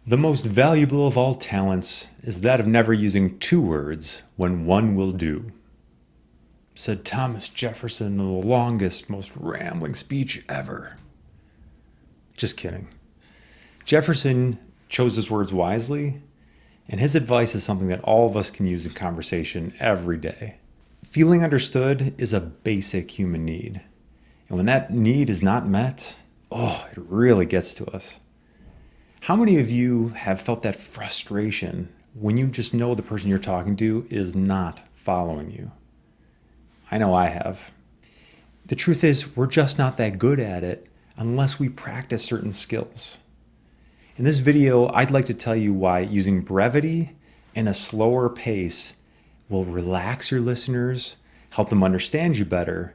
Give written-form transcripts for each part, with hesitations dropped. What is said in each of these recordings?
The most valuable of all talents is that of never using two words when one will do, said Thomas Jefferson in the longest, most rambling speech ever. Just kidding. Jefferson chose his words wisely, and his advice is something that all of us can use in conversation every day. Feeling understood is a basic human need. And when that need is not met, it really gets to us. How many of you have felt that frustration when you just know the person you're talking to is not following you? I know I have. The truth is, we're just not that good at it unless we practice certain skills. In this video, I'd like to tell you why using brevity and a slower pace will relax your listeners, help them understand you better,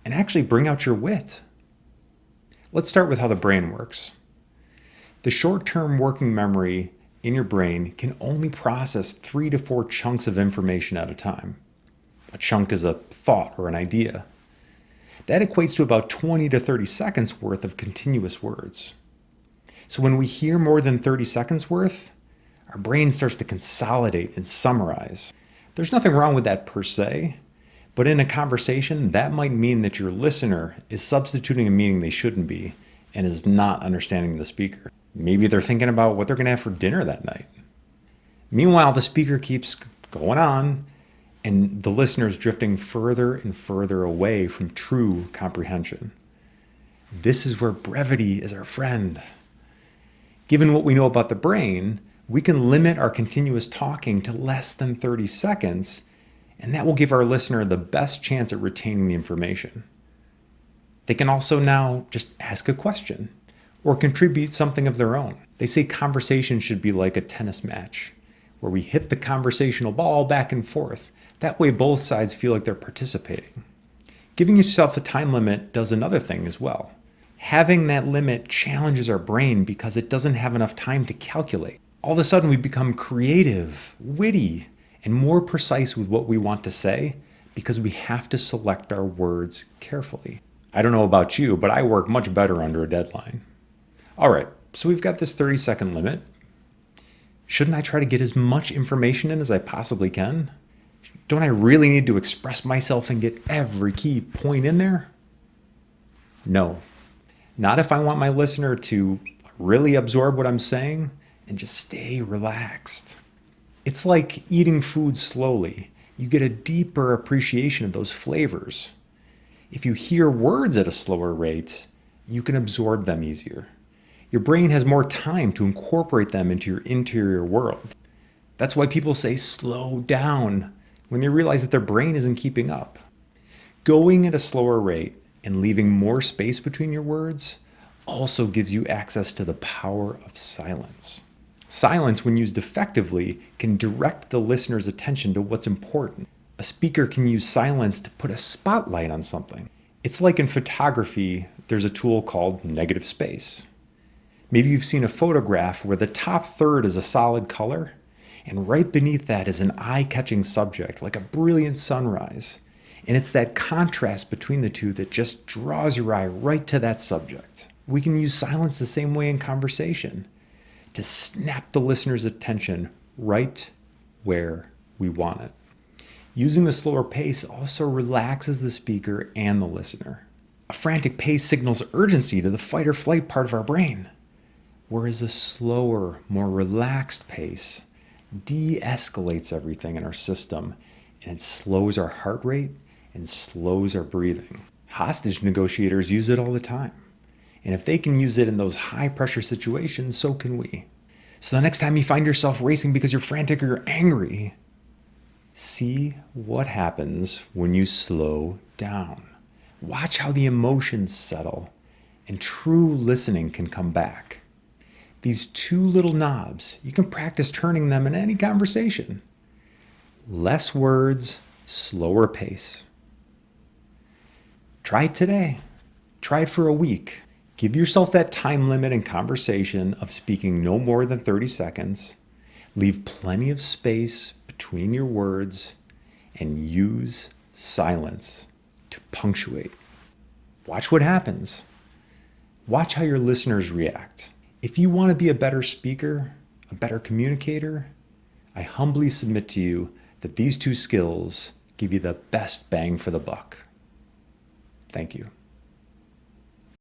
and actually bring out your wit. Let's start with how the brain works. The short-term working memory in your brain can only process 3 to 4 chunks of information at a time. A chunk is a thought or an idea. That equates to about 20 to 30 seconds worth of continuous words. So when we hear more than 30 seconds worth, our brain starts to consolidate and summarize. There's nothing wrong with that per se, but in a conversation, that might mean that your listener is substituting a meaning they shouldn't be and is not understanding the speaker. Maybe they're thinking about what they're going to have for dinner that night. Meanwhile, the speaker keeps going on, and the listener is drifting further and further away from true comprehension. This is where brevity is our friend. Given what we know about the brain, we can limit our continuous talking to less than 30 seconds, and that will give our listener the best chance at retaining the information. They can also now just ask a question or contribute something of their own. They say conversation should be like a tennis match, where we hit the conversational ball back and forth. That way both sides feel like they're participating. Giving yourself a time limit does another thing as well. Having that limit challenges our brain because it doesn't have enough time to calculate. All of a sudden we become creative, witty, and more precise with what we want to say because we have to select our words carefully. I don't know about you, but I work much better under a deadline. All right, so we've got this 30-second limit. Shouldn't I try to get as much information in as I possibly can? Don't I really need to express myself and get every key point in there? No, not if I want my listener to really absorb what I'm saying and just stay relaxed. It's like eating food slowly. You get a deeper appreciation of those flavors. If you hear words at a slower rate, you can absorb them easier. Your brain has more time to incorporate them into your interior world. That's why people say slow down when they realize that their brain isn't keeping up. Going at a slower rate and leaving more space between your words also gives you access to the power of silence. Silence, when used effectively, can direct the listener's attention to what's important. A speaker can use silence to put a spotlight on something. It's like in photography, there's a tool called negative space. Maybe you've seen a photograph where the top third is a solid color, and right beneath that is an eye-catching subject, like a brilliant sunrise. And it's that contrast between the two that just draws your eye right to that subject. We can use silence the same way in conversation, to snap the listener's attention right where we want it. Using a slower pace also relaxes the speaker and the listener. A frantic pace signals urgency to the fight or flight part of our brain, whereas a slower, more relaxed pace de-escalates everything in our system, and it slows our heart rate and slows our breathing. Hostage negotiators use it all the time. And if they can use it in those high-pressure situations, so can we. So the next time you find yourself racing because you're frantic or you're angry, see what happens when you slow down. Watch how the emotions settle, and true listening can come back. These 2 little knobs, you can practice turning them in any conversation. Less words, slower pace. Try it today. Try it for a week. Give yourself that time limit in conversation of speaking no more than 30 seconds. Leave plenty of space between your words and use silence to punctuate. Watch what happens. Watch how your listeners react. If you want to be a better speaker, a better communicator, I humbly submit to you that these two skills give you the best bang for the buck. Thank you.